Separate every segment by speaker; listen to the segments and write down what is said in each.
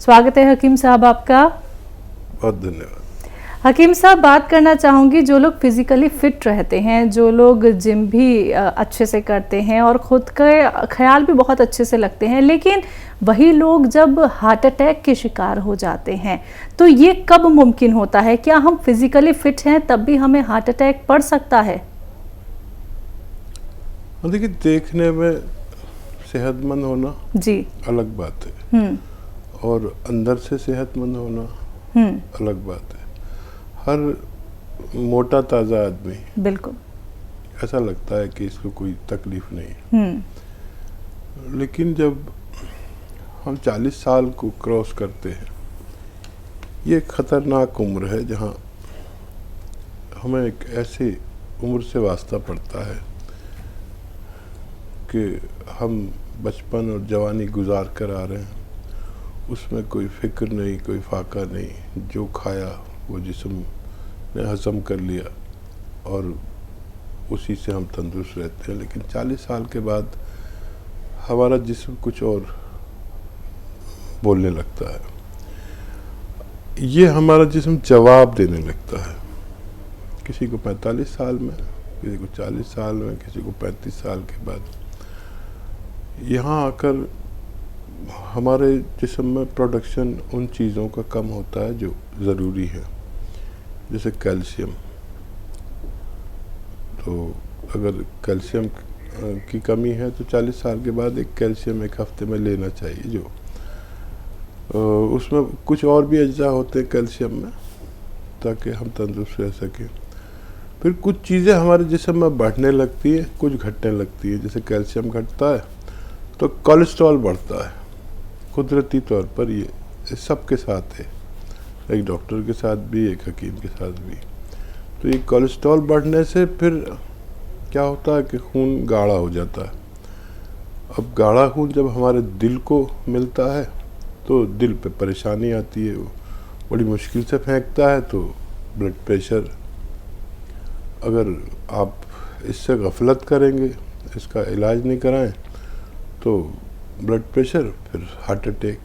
Speaker 1: स्वागत है हकीम साहब आपका।
Speaker 2: बहुत धन्यवाद।
Speaker 1: हकीम साहब, बात करना चाहूँगी, जो लोग फिजिकली फिट रहते हैं, जो लोग जिम भी अच्छे से करते हैं और ख़ुद का ख्याल भी बहुत अच्छे से लगते हैं, लेकिन वही लोग जब हार्ट अटैक के शिकार हो जाते हैं तो ये कब मुमकिन होता है? क्या हम फिजिकली फिट हैं तब भी हमें हार्ट अटैक पड़ सकता है?
Speaker 2: देखिए, देखने में सेहतमंद होना
Speaker 1: जी
Speaker 2: अलग बात है और अंदर से सेहतमंद होना अलग बात है। हर मोटा ताज़ा आदमी
Speaker 1: बिल्कुल
Speaker 2: ऐसा लगता है कि इसको कोई तकलीफ नहीं, लेकिन जब हम 40 साल को क्रॉस करते हैं, ये खतरनाक उम्र है जहाँ हमें एक ऐसी उम्र से वास्ता पड़ता है कि हम बचपन और जवानी गुजार कर आ रहे हैं, उसमें कोई फिक्र नहीं, कोई फाका नहीं, जो खाया वो जिस्म ने हजम कर लिया और उसी से हम तंदुरुस्त रहते हैं। लेकिन 40 साल के बाद हमारा जिस्म कुछ और बोलने लगता है, ये हमारा जिस्म जवाब देने लगता है। किसी को 45 साल में, किसी को 40 साल में, किसी को 35 साल के बाद यहाँ आकर हमारे जिस्म में प्रोडक्शन उन चीज़ों का कम होता है जो ज़रूरी है, जैसे कैल्शियम। तो अगर कैल्शियम की कमी है तो 40 साल के बाद एक कैल्शियम एक हफ्ते में लेना चाहिए, जो उसमें कुछ और भी अज्जा होते हैं कैल्शियम में, ताकि हम तंदुरुस्त रह सकें। फिर कुछ चीज़ें हमारे जिस्म में बढ़ने लगती है, कुछ घटने लगती है। जैसे कैल्शियम घटता है तो कोलेस्ट्रॉल बढ़ता है, कुदरती तौर पर। ये सबके साथ है, एक डॉक्टर के साथ भी, एक हकीम के साथ भी। तो ये कोलेस्ट्रॉल बढ़ने से फिर क्या होता है कि खून गाढ़ा हो जाता है। अब गाढ़ा खून जब हमारे दिल को मिलता है तो दिल पे परेशानी आती है, वो बड़ी मुश्किल से फेंकता है। तो ब्लड प्रेशर, अगर आप इससे गफलत करेंगे, इसका इलाज नहीं कराएं, तो ब्लड प्रेशर, फिर हार्ट अटैक,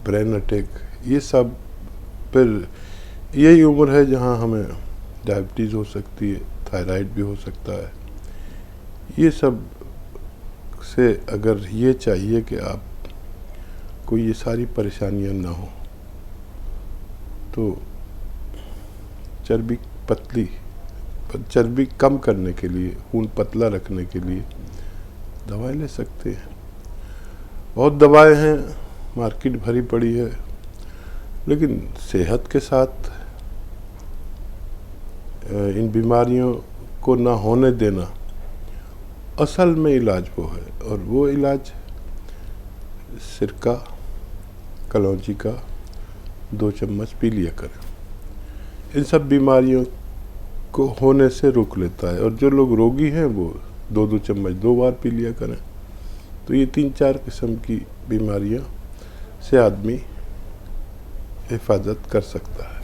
Speaker 2: ब्रेन अटैक, ये सब। फिर यही उम्र है जहाँ हमें डायबिटीज़ हो सकती है, थायराइड भी हो सकता है। ये सब से अगर ये चाहिए कि आप कोई ये सारी परेशानियां ना हो, तो चर्बी कम करने के लिए, खून पतला रखने के लिए दवाएं ले सकते हैं। बहुत दवाएं हैं, मार्केट भरी पड़ी है, लेकिन सेहत के साथ इन बीमारियों को ना होने देना असल में इलाज वो है। और वो इलाज सिरका, कलौंजी का 2 चम्मच पी लिया करें। इन सब बीमारियों को होने से रोक लेता है। और जो लोग रोगी हैं वो 2-2 चम्मच 2 बार पी लिया करें। तो ये 3-4 किस्म की बीमारियां से आदमी हिफाजत कर सकता है।